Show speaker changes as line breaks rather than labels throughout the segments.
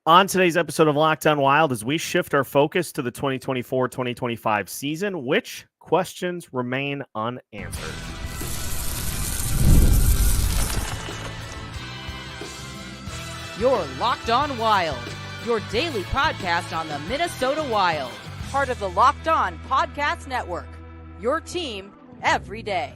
On today's episode of Locked On Wild, as we shift our focus to the 2024-2025 season, which questions remain unanswered?
You're Locked On Wild, your daily podcast on the Minnesota Wild, part of the Locked On Podcast Network, your team every day.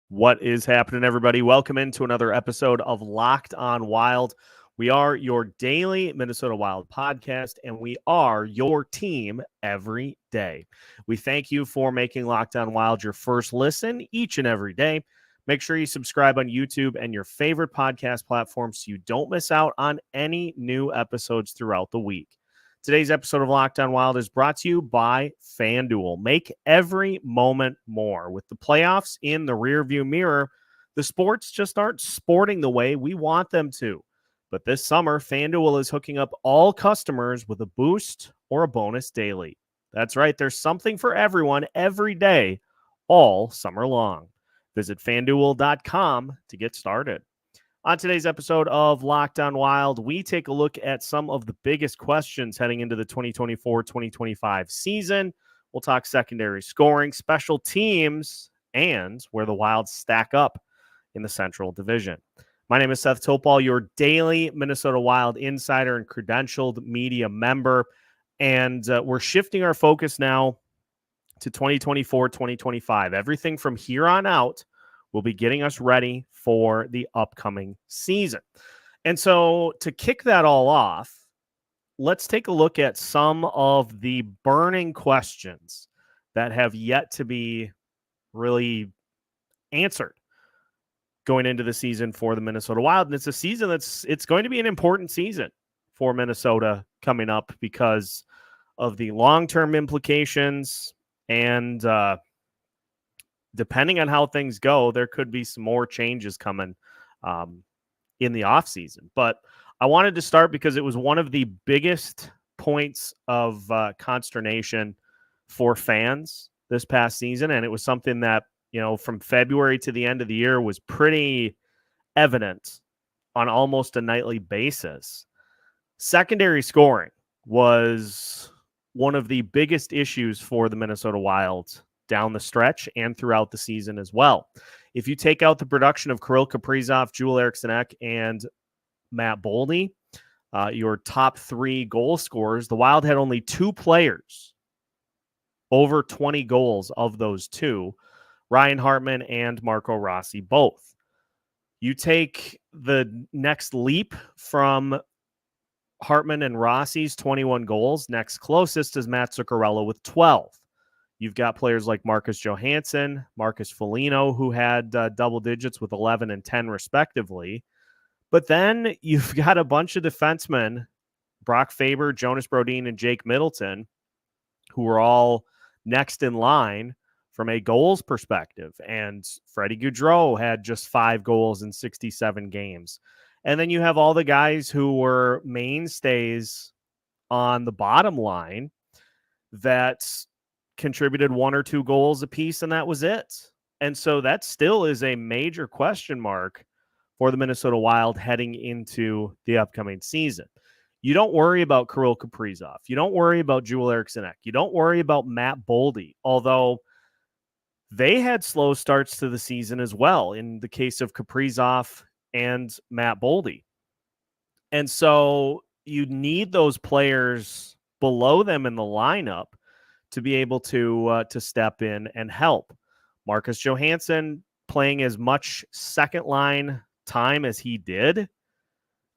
What is happening, everybody? Welcome into another episode of Locked On Wild. We are your daily Minnesota Wild podcast, and we are your team every day. We thank you for making Locked On Wild your first listen each and every day. Make sure you subscribe on YouTube and your favorite podcast platform so you don't miss out on any new episodes throughout the week. Today's episode of Locked On Wild is brought to you by FanDuel. Make every moment more. With the playoffs in the rearview mirror, the sports just aren't sporting the way we want them to. But this summer, FanDuel is hooking up all customers with a boost or a bonus daily. That's right, there's something for everyone every day, all summer long. Visit FanDuel.com to get started. On today's episode of Locked On Wild, we take a look at some of the biggest questions heading into the 2024-2025 season. We'll talk secondary scoring, special teams, and where the Wild stack up in the Central Division. My name is Seth Topal, your daily Minnesota Wild insider and credentialed media member. And we're shifting our focus now to 2024-2025. Everything from here on out will be getting us ready for the upcoming season. And so to kick that all off, let's take a look at some of the burning questions that have yet to be really answered going into the season for the Minnesota Wild. And it's a season it's going to be an important season for Minnesota coming up because of the long-term implications. And depending on how things go, there could be some more changes coming in the offseason. But I wanted to start because it was one of the biggest points of consternation for fans this past season. And it was something that, from February to the end of the year was pretty evident on almost a nightly basis. Secondary scoring was one of the biggest issues for the Minnesota Wild down the stretch and throughout the season as well. If you take out the production of Kirill, Kaprizov, Joel Eriksson and Matt Boldy, your top three goal scorers, the Wild had only two players over 20 goals of those two, Ryan Hartman and Marco Rossi both. You take the next leap from Hartman and Rossi's 21 goals. Next closest is Matt Zuccarello with 12. You've got players like Marcus Johansson, Marcus Foligno, who had double digits with 11 and 10 respectively. But then you've got a bunch of defensemen, Brock Faber, Jonas Brodin, and Jake Middleton, who were all next in line from a goals perspective. And Freddie Gaudreau had just 5 goals in 67 games. And then you have all the guys who were mainstays on the bottom line that contributed 1 or 2 goals apiece, and that was it. And so that still is a major question mark for the Minnesota Wild heading into the upcoming season. You don't worry about Kirill Kaprizov. You don't worry about Joel Eriksson. You don't worry about Matt Boldy, although they had slow starts to the season as well in the case of Kaprizov and Matt Boldy. And so you need those players below them in the lineup to be able to step in and help. Marcus Johansson playing as much second line time as he did.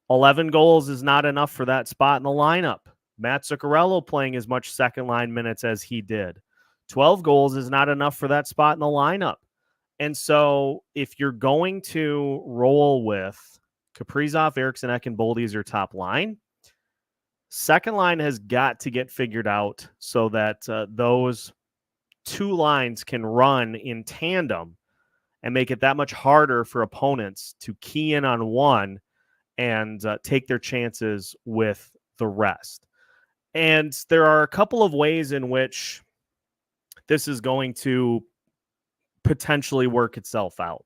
11 goals is not enough for that spot in the lineup. Matt Zuccarello playing as much second line minutes as he did. 12 goals is not enough for that spot in the lineup. And so if you're going to roll with Kaprizov, Eriksson, and Boldy as your top line, second line has got to get figured out so that those two lines can run in tandem and make it that much harder for opponents to key in on one and take their chances with the rest. And there are a couple of ways in which this is going to potentially work itself out.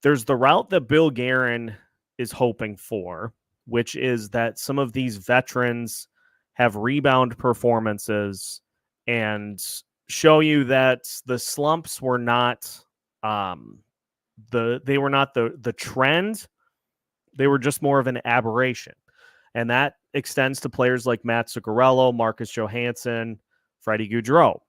There's the route that Bill Guerin is hoping for, which is that some of these veterans have rebound performances and show you that the slumps were not they were not the trend. They were just more of an aberration. And that extends to players like Matt Zuccarello, Marcus Johansson, Freddie Gaudreau.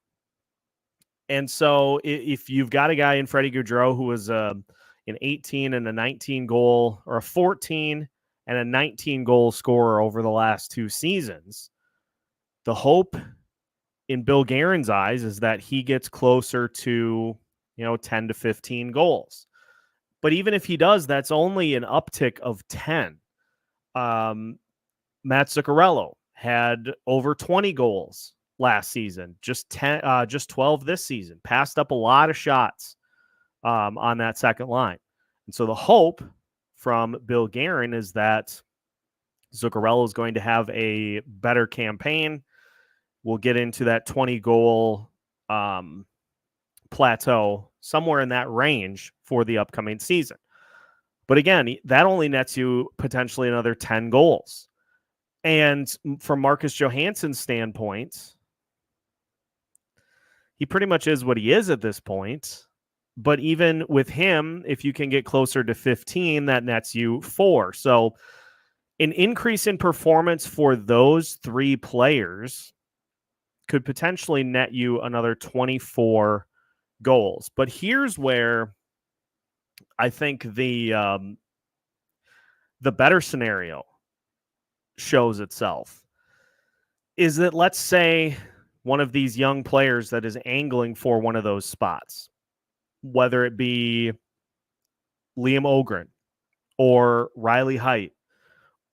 And so if you've got a guy in Freddie Gaudreau who was an 18 and a 19 goal, or a 14 and a 19 goal scorer over the last 2 seasons, the hope in Bill Guerin's eyes is that he gets closer to, 10 to 15 goals. But even if he does, that's only an uptick of 10. Matt Zuccarello had over 20 goals last season, just 12 this season. Passed up a lot of shots on that second line. And so the hope from Bill Guerin is that Zuccarello is going to have a better campaign. We'll get into that 20-goal plateau, somewhere in that range for the upcoming season. But again, that only nets you potentially another 10 goals. And from Marcus Johansson's standpoint, he pretty much is what he is at this point. But even with him, if you can get closer to 15, that nets you 4. So an increase in performance for those 3 players could potentially net you another 24 goals. But here's where I think the better scenario shows itself, is that, let's say one of these young players that is angling for one of those spots, whether it be Liam Ogren or Riley Heidt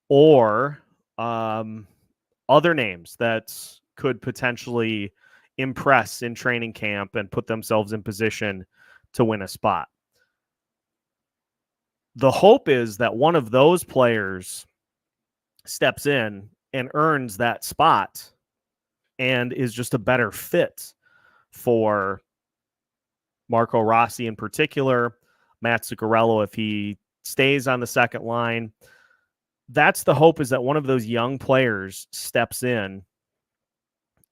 or other names that could potentially impress in training camp and put themselves in position to win a spot. The hope is that one of those players steps in and earns that spot and is just a better fit for Marco Rossi in particular, Matt Zuccarello if he stays on the second line. That's the hope, is that one of those young players steps in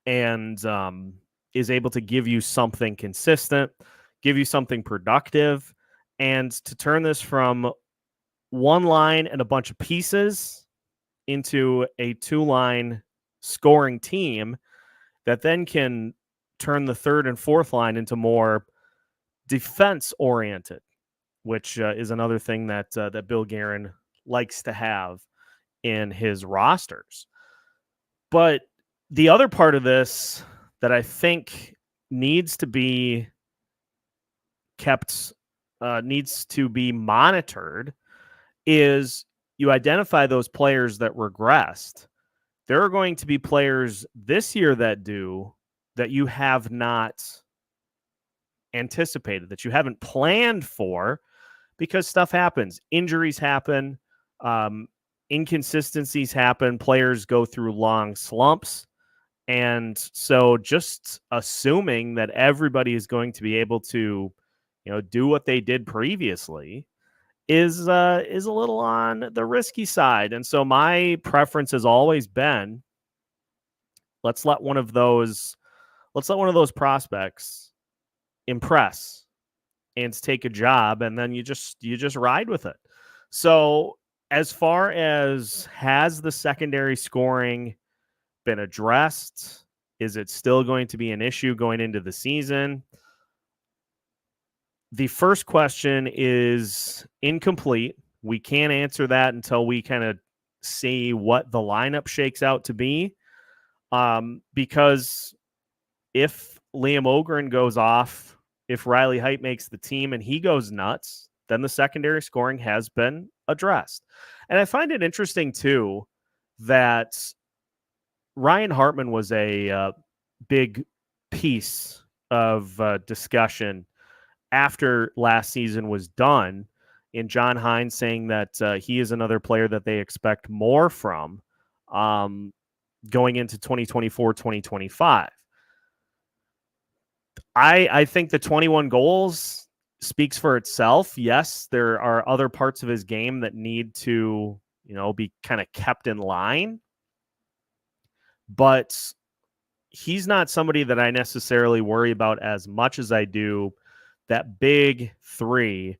and is able to give you something consistent, give you something productive, and to turn this from one line and a bunch of pieces into a 2-line scoring team that then can turn the third and fourth line into more defense-oriented, which is another thing that that Bill Guerin likes to have in his rosters. But the other part of this that I think needs to be kept, needs to be monitored, is you identify those players that regressed. There are going to be players this year that you have not anticipated, that you haven't planned for, because stuff happens. Injuries happen. Inconsistencies happen. Players go through long slumps. And so just assuming that everybody is going to be able to, do what they did previously is a little on the risky side. And so my preference has always been, let's let one of those prospects impress and take a job, and then you just ride with it. So as far as, has the secondary scoring been addressed? Is it still going to be an issue going into the season? The first question is incomplete. We can't answer that until we kind of see what the lineup shakes out to be. Because if Liam Ogren goes off, if Riley Heidt makes the team and he goes nuts, then the secondary scoring has been addressed. And I find it interesting, too, that Ryan Hartman was a big piece of discussion after last season was done, in John Hines saying that he is another player that they expect more from going into 2024-2025. I think the 21 goals speaks for itself. Yes, there are other parts of his game that need to, be kind of kept in line. But he's not somebody that I necessarily worry about as much as I do that big three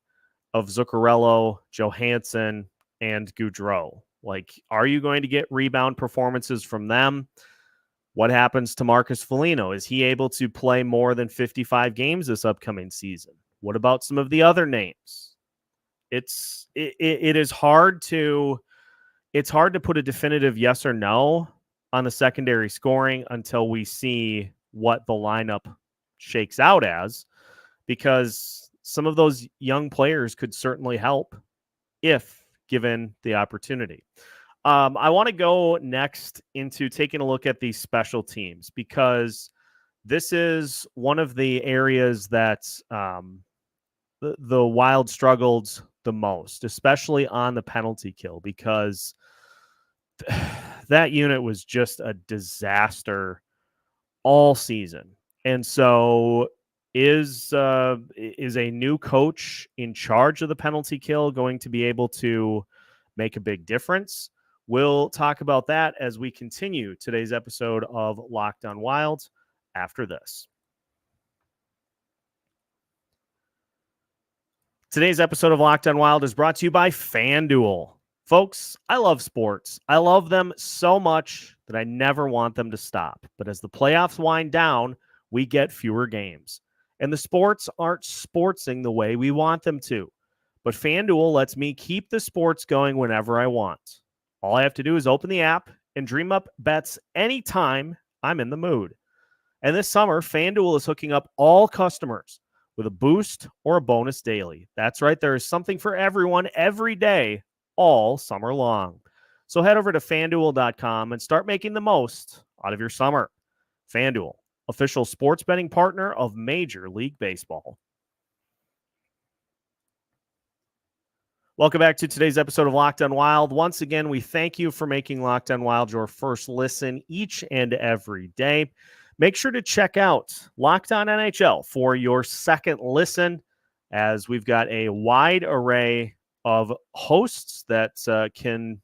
of Zuccarello, Johansson, and Gaudreau. Like, are you going to get rebound performances from them? What happens to Marcus Foligno? Is he able to play more than 55 games this upcoming season? What about some of the other names? It is hard to put a definitive yes or no on the secondary scoring until we see what the lineup shakes out as, because some of those young players could certainly help if given the opportunity. I want to go next into taking a look at the special teams, because this is one of the areas that the Wild struggled the most, especially on the penalty kill, because that unit was just a disaster all season. And so is a new coach in charge of the penalty kill going to be able to make a big difference? We'll talk about that as we continue today's episode of Locked on Wild after this. Today's episode of Locked on Wild is brought to you by FanDuel. Folks, I love sports. I love them so much that I never want them to stop. But as the playoffs wind down, we get fewer games. And the sports aren't sportsing the way we want them to. But FanDuel lets me keep the sports going whenever I want. All I have to do is open the app and dream up bets anytime I'm in the mood. And this summer, FanDuel is hooking up all customers with a boost or a bonus daily. That's right, there is something for everyone every day, all summer long. So head over to FanDuel.com and start making the most out of your summer. FanDuel, official sports betting partner of Major League Baseball. Welcome back to today's episode of Locked on Wild. Once again, we thank you for making Locked on Wild your first listen each and every day. Make sure to check out Locked on NHL for your second listen, as we've got a wide array of hosts that can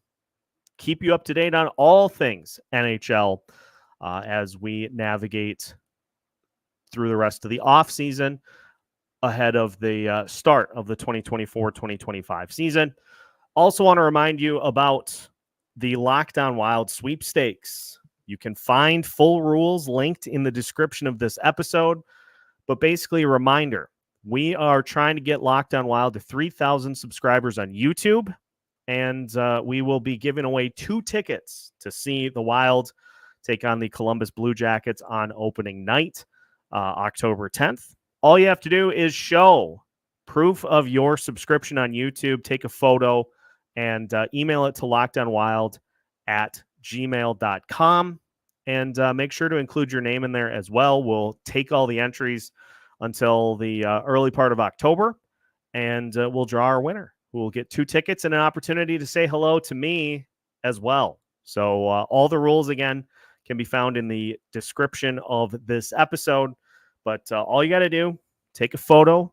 keep you up to date on all things NHL as we navigate through the rest of the offseason ahead of the start of the 2024-2025 season. Also want to remind you about the Locked on Wild sweepstakes. You can find full rules linked in the description of this episode. But basically, a reminder, we are trying to get Locked on Wild to 3,000 subscribers on YouTube. And we will be giving away 2 tickets to see the Wild take on the Columbus Blue Jackets on opening night, October 10th. All you have to do is show proof of your subscription on YouTube, take a photo, and email it to lockedonwild@gmail.com. And make sure to include your name in there as well. We'll take all the entries until the early part of October, and we'll draw our winner, who will get 2 tickets and an opportunity to say hello to me as well. So all the rules, again, can be found in the description of this episode. But all you got to do, take a photo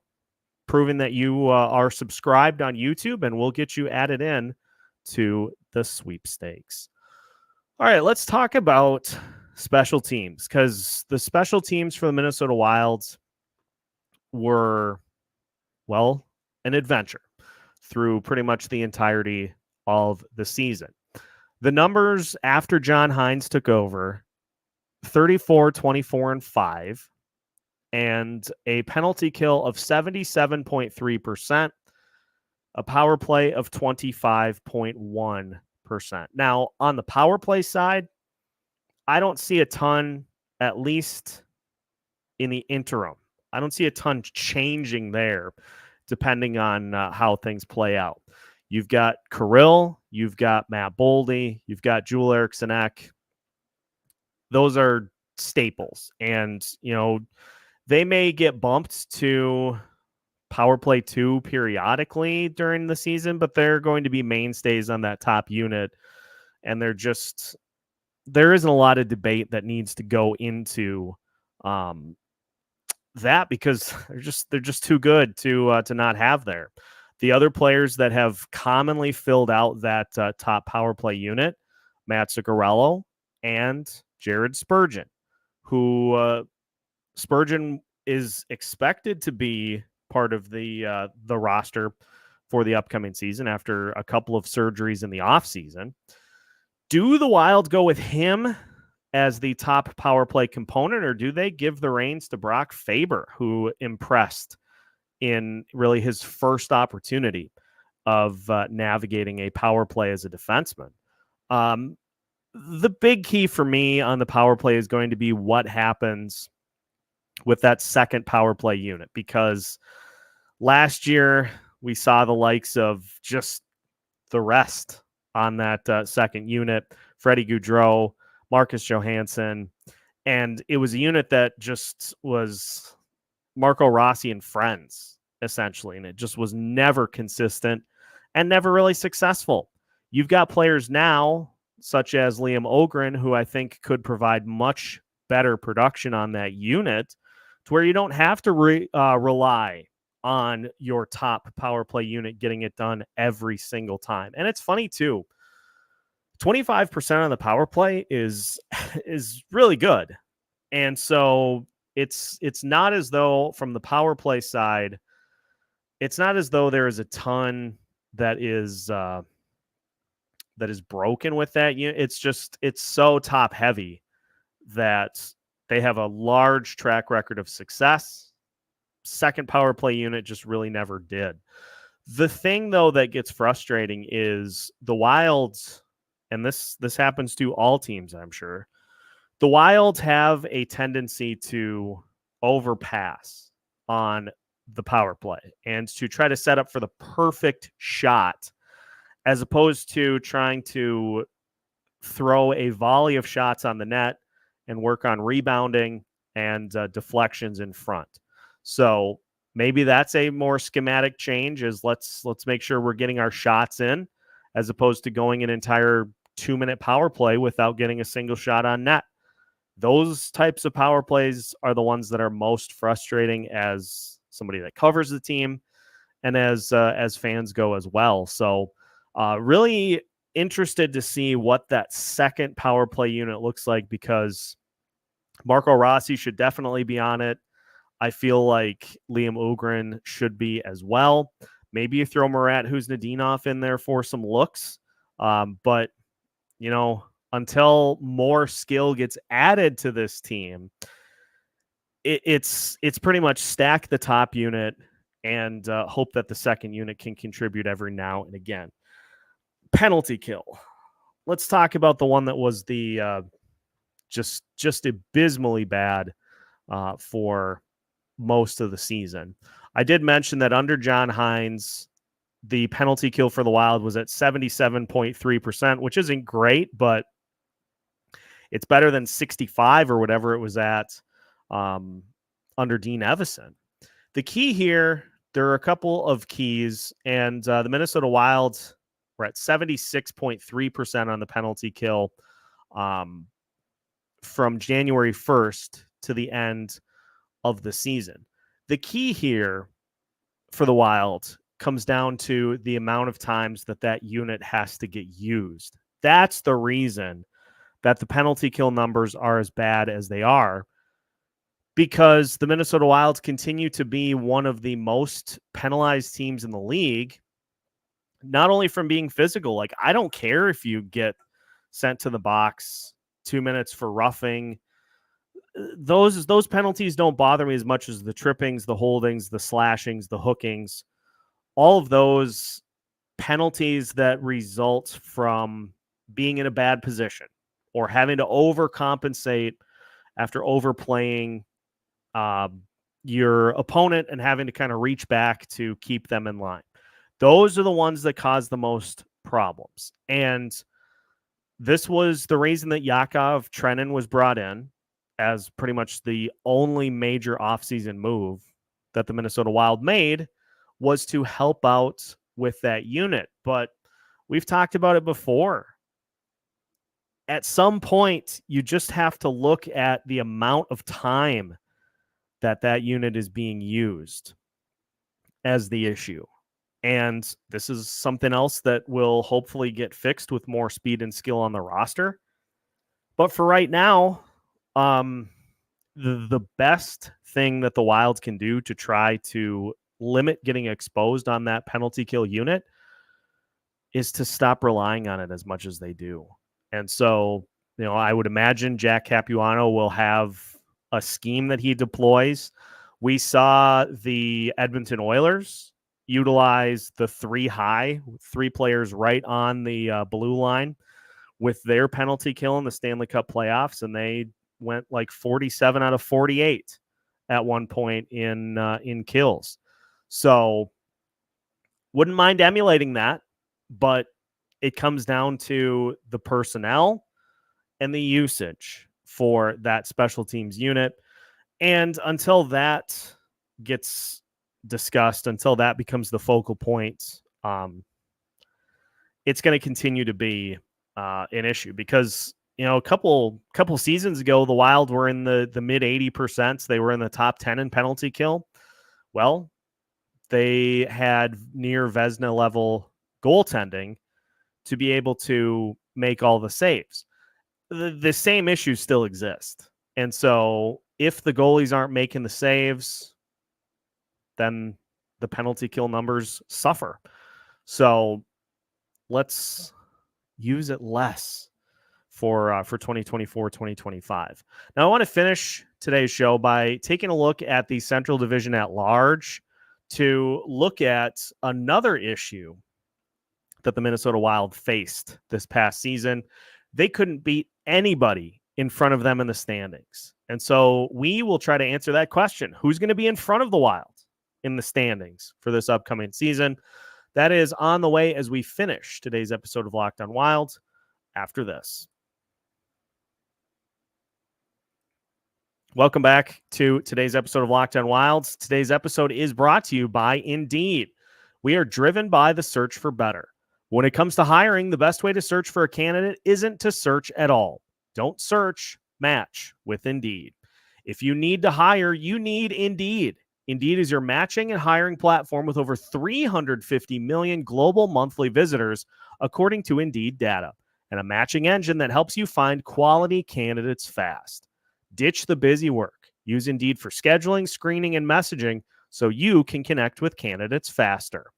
proving that you are subscribed on YouTube, and we'll get you added in to the sweepstakes. All right, let's talk about special teams, because the special teams for the Minnesota Wilds were, well, an adventure through pretty much the entirety of the season. The numbers after John Hines took over, 34, 24, and 5. And a penalty kill of 77.3%, a power play of 25.1%. Now, on the power play side, I don't see a ton, at least in the interim. I don't see a ton changing there, depending on how things play out. You've got Kirill, you've got Matt Boldy, you've got Joel Eriksson-Ek. Those are staples. And, they may get bumped to power play 2 periodically during the season, but they're going to be mainstays on that top unit. And there isn't a lot of debate that needs to go into that, because they're just too good to not have there. The other players that have commonly filled out that top power play unit, Matt Zuccarello and Jared Spurgeon, who Spurgeon is expected to be part of the roster for the upcoming season after a couple of surgeries in the offseason. Do the Wild go with him as the top power play component, or do they give the reins to Brock Faber, who impressed in really his first opportunity of navigating a power play as a defenseman? The big key for me on the power play is going to be what happens with that second power play unit, because last year we saw the likes of just the rest on that second unit, Freddie Gaudreau, Marcus Johansson, and it was a unit that just was Marco Rossi and friends, essentially, and it just was never consistent and never really successful. You've got players now, such as Liam Ogren, who I think could provide much better production on that unit, to where you don't have to rely on your top power play unit getting it done every single time. And it's funny, too. 25% on the power play is really good. And so it's not as though from the power play side, it's not as though there is a ton that is broken with that unit. It's just, it's so top heavy that they have a large track record of success. Second power play unit just really never did. The thing, though, that gets frustrating is the Wilds, and this happens to all teams, I'm sure. The Wild have a tendency to overpass on the power play and to try to set up for the perfect shot, as opposed to trying to throw a volley of shots on the net and work on rebounding and deflections in front. So maybe that's a more schematic change, is let's make sure we're getting our shots in, as opposed to going an entire 2-minute power play without getting a single shot on net. Those types of power plays are the ones that are most frustrating as somebody that covers the team and as fans go as well. So really interested to see what that second power play unit looks like, because Marco Rossi should definitely be on it. I feel like Liam Ogren should be as well. Maybe you throw Murat Huznadinov in there for some looks. But, you know, until more skill gets added to this team, it's pretty much stack the top unit and hope that the second unit can contribute every now and again. Penalty kill. Let's talk about the one that was the just abysmally bad for most of the season. I did mention that under John Hines, the penalty kill for the Wild was at 77.3%, which isn't great, but it's better than 65 or whatever it was at under Dean Evison. The key here, there are a couple of keys, and the Minnesota Wild were at 76.3% on the penalty kill from January 1st to the end of the season. The key here for the Wild comes down to the amount of times that unit has to get used. That's the reason that the penalty kill numbers are as bad as they are, because the Minnesota Wild continue to be one of the most penalized teams in the league, not only from being physical. Like, I don't care if you get sent to the box 2 minutes for roughing. Those penalties don't bother me as much as the trippings, the holdings, the slashings, the hookings, all of those penalties that result from being in a bad position or having to overcompensate after overplaying your opponent and having to kind of reach back to keep them in line. Those are the ones that cause the most problems. And this was the reason that Yakov Trenin was brought in as pretty much the only major offseason move that the Minnesota Wild made, was to help out with that unit. But we've talked about it before. At some point, you just have to look at the amount of time that unit is being used as the issue. And this is something else that will hopefully get fixed with more speed and skill on the roster. But for right now, the best thing that the Wild can do to try to limit getting exposed on that penalty kill unit is to stop relying on it as much as they do. And so, I would imagine Jack Capuano will have a scheme that he deploys. We saw the Edmonton Oilers utilize the three players right on the blue line with their penalty kill in the Stanley Cup playoffs, and they went like 47 out of 48 at one point in kills. So wouldn't mind emulating that, but it comes down to the personnel and the usage for that special teams unit. And until that gets discussed, until that becomes the focal point, it's going to continue to be an issue because, a couple seasons ago, the Wild were in the mid 80%. They were in the top 10 in penalty kill. Well, they had near Vezina level goaltending to be able to make all the saves. The same issues still exist. And so if the goalies aren't making the saves, then the penalty kill numbers suffer. So let's use it less for 2024, 2025. Now, I want to finish today's show by taking a look at the Central Division at large to look at another issue that the Minnesota Wild faced this past season. They couldn't beat anybody in front of them in the standings. And so we will try to answer that question. Who's going to be in front of the Wild in the standings for this upcoming season? That is on the way as we finish today's episode of Locked On Wild after this. Welcome back to today's episode of Locked On Wilds. Today's episode is brought to you by Indeed. We are driven by the search for better. When it comes to hiring, the best way to search for a candidate isn't to search at all. Don't search, match with Indeed. If you need to hire, you need Indeed. Indeed is your matching and hiring platform with over 350 million global monthly visitors, according to Indeed data, and a matching engine that helps you find quality candidates fast. Ditch the busy work. Use Indeed for scheduling, screening, and messaging so you can connect with candidates faster.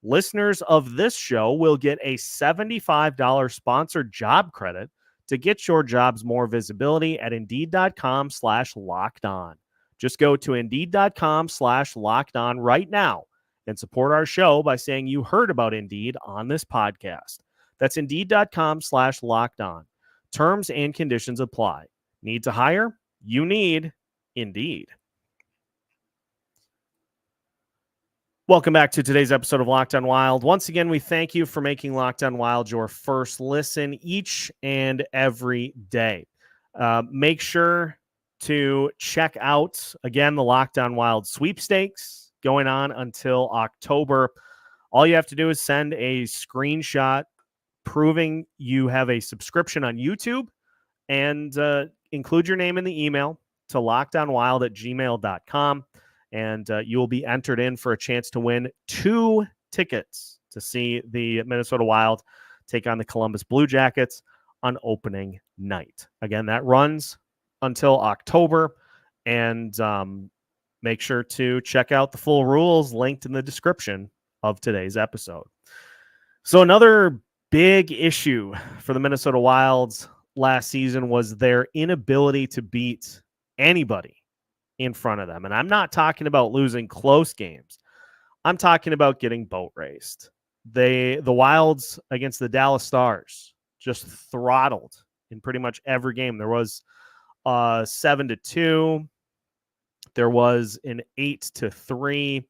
Listeners of this show will get a $75 sponsored job credit to get your jobs more visibility at Indeed.com/lockedon. Just go to Indeed.com/lockedon right now and support our show by saying you heard about Indeed on this podcast. That's Indeed.com/lockedon. Terms and conditions apply. Need to hire? You need Indeed. Welcome back to today's episode of Locked On Wild. Once again, we thank you for making Locked On Wild your first listen each and every day. Make sure to check out, again, the Locked On Wild sweepstakes going on until October. All you have to do is send a screenshot proving you have a subscription on YouTube and include your name in the email to lockedonwild@gmail.com. And you will be entered in for a chance to win 2 tickets to see the Minnesota Wild take on the Columbus Blue Jackets on opening night. Again, that runs until October. And make sure to check out the full rules linked in the description of today's episode. So another big issue for the Minnesota Wilds last season was their inability to beat anybody in front of them. And I'm not talking about losing close games. I'm talking about getting boat raced. The Wilds against the Dallas Stars just throttled in pretty much every game. There was 7-2. There was an 8-3.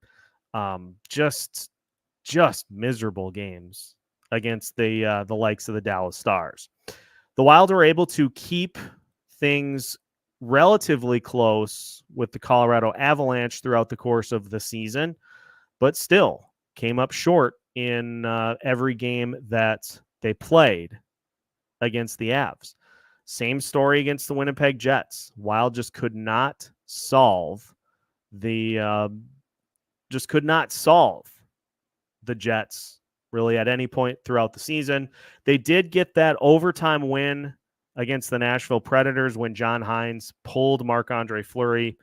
Just miserable games against the likes of the Dallas Stars. The Wild were able to keep things relatively close with the Colorado Avalanche throughout the course of the season, but still came up short in every game that they played against the Avs. Same story against the Winnipeg Jets. Wild just could not solve the Jets really at any point throughout the season. They did get that overtime win against the Nashville Predators when John Hines pulled Marc-Andre Fleury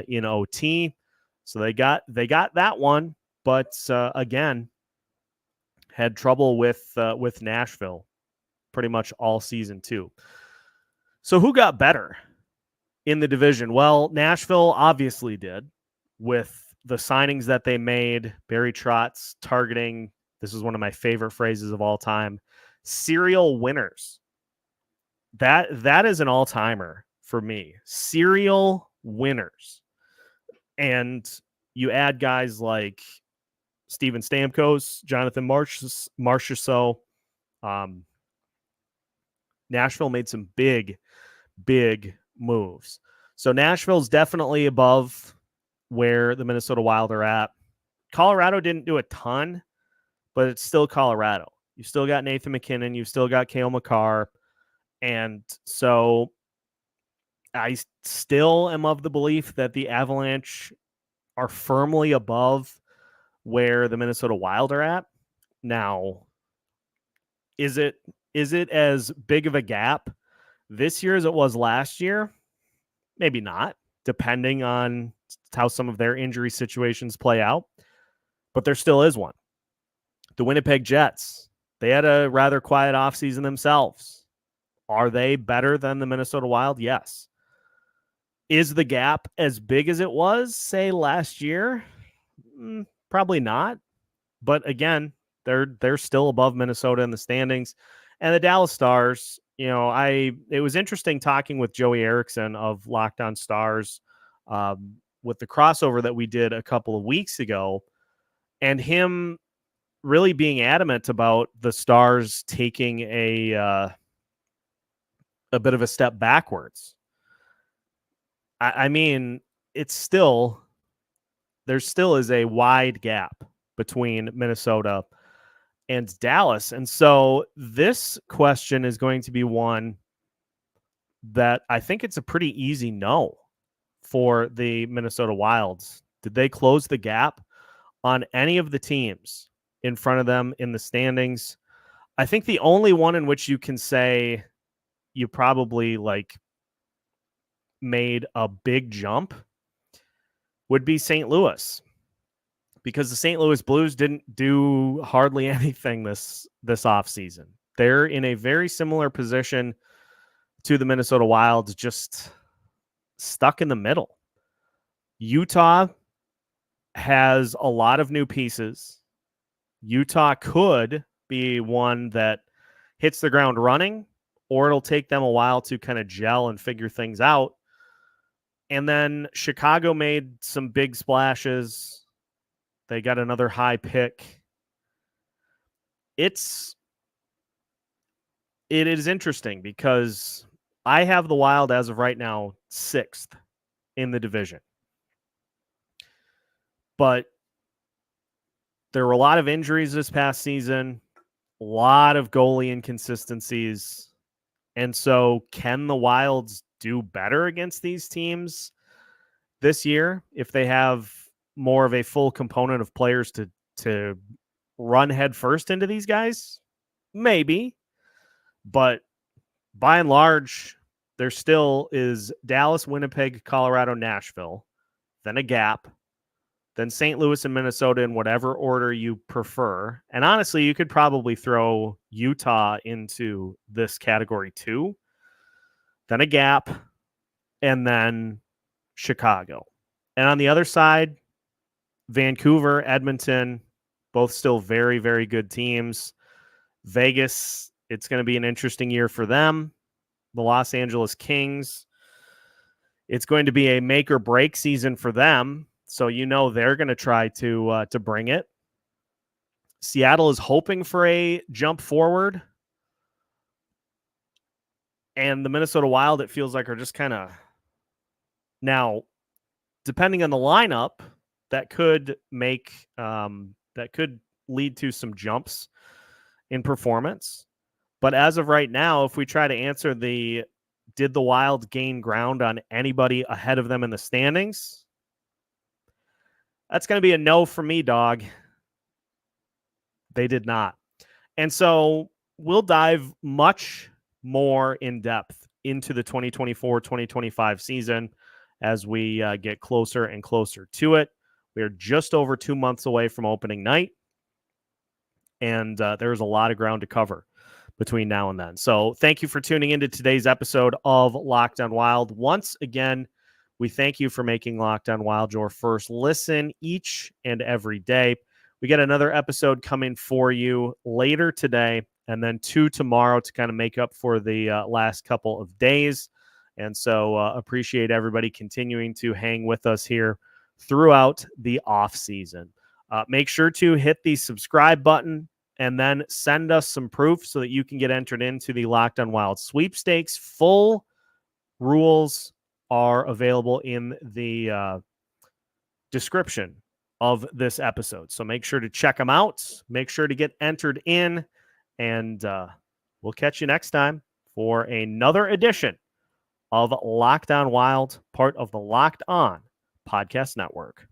in OT. So they got that one, but again, had trouble with Nashville pretty much all season too. So who got better in the division? Well, Nashville obviously did with the signings that they made. Barry Trotz targeting, this is one of my favorite phrases of all time, serial winners. That is an all-timer for me. Serial winners. And you add guys like Steven Stamkos, Jonathan Marchessault. Nashville made some big moves. So Nashville's definitely above where the Minnesota Wild are at. Colorado didn't do a ton, but it's still Colorado. You've still got Nathan McKinnon. You've still got Cale Makar. And so I still am of the belief that the Avalanche are firmly above where the Minnesota Wild are at. Now, is it as big of a gap this year as it was last year? Maybe not, depending on how some of their injury situations play out. But there still is one. The Winnipeg Jets, they had a rather quiet offseason themselves. Are they better than the Minnesota Wild? Yes. Is the gap as big as it was, say, last year? Probably not. But again, they're still above Minnesota in the standings. And the Dallas Stars, it was interesting talking with Joey Erickson of Locked On Stars with the crossover that we did a couple of weeks ago, and him really being adamant about the Stars taking a bit of a step backwards. I mean, there still is a wide gap between Minnesota and Dallas. And so this question is going to be one that I think it's a pretty easy no for the Minnesota Wilds. Did they close the gap on any of the teams in front of them in the standings? I think the only one in which you can say you probably made a big jump would be St. Louis, because the St. Louis Blues didn't do hardly anything this offseason. They're in a very similar position to the Minnesota Wild, just stuck in the middle. Utah has a lot of new pieces. Utah could be one that hits the ground running, or it'll take them a while to kind of gel and figure things out. And then Chicago made some big splashes. They got another high pick. It is interesting because I have the Wild as of right now 6th in the division. But there were a lot of injuries this past season, a lot of goalie inconsistencies. And so can the Wilds do better against these teams this year if they have more of a full component of players to run headfirst into these guys? Maybe. But by and large, there still is Dallas, Winnipeg, Colorado, Nashville, then a gap, then St. Louis and Minnesota in whatever order you prefer. And honestly, you could probably throw Utah into this category too. Then a gap, and then Chicago. And on the other side, Vancouver, Edmonton, both still very, very good teams. Vegas, it's going to be an interesting year for them. The Los Angeles Kings, it's going to be a make or break season for them. So they're going to try to bring it. Seattle is hoping for a jump forward. And the Minnesota Wild, it feels like, are just kind of now, depending on the lineup, that could lead to some jumps in performance. But as of right now, if we try to answer did the Wild gain ground on anybody ahead of them in the standings? That's going to be a no for me, dog. They did not. And so we'll dive much more in depth into the 2024-2025 season as we get closer and closer to it. We are just over 2 months away from opening night, and there's a lot of ground to cover between now and then. So thank you for tuning into today's episode of Locked On Wild. Once again, we thank you for making Locked On Wild your first listen each and every day. We got another episode coming for you later today, and then 2 tomorrow to kind of make up for the last couple of days. And so appreciate everybody continuing to hang with us here throughout the off season. Make sure to hit the subscribe button and then send us some proof so that you can get entered into the Locked On Wild sweepstakes. Full rules are available in the description of this episode. So make sure to check them out. Make sure to get entered in. And we'll catch you next time for another edition of Locked On Wild, part of the Locked On Podcast Network.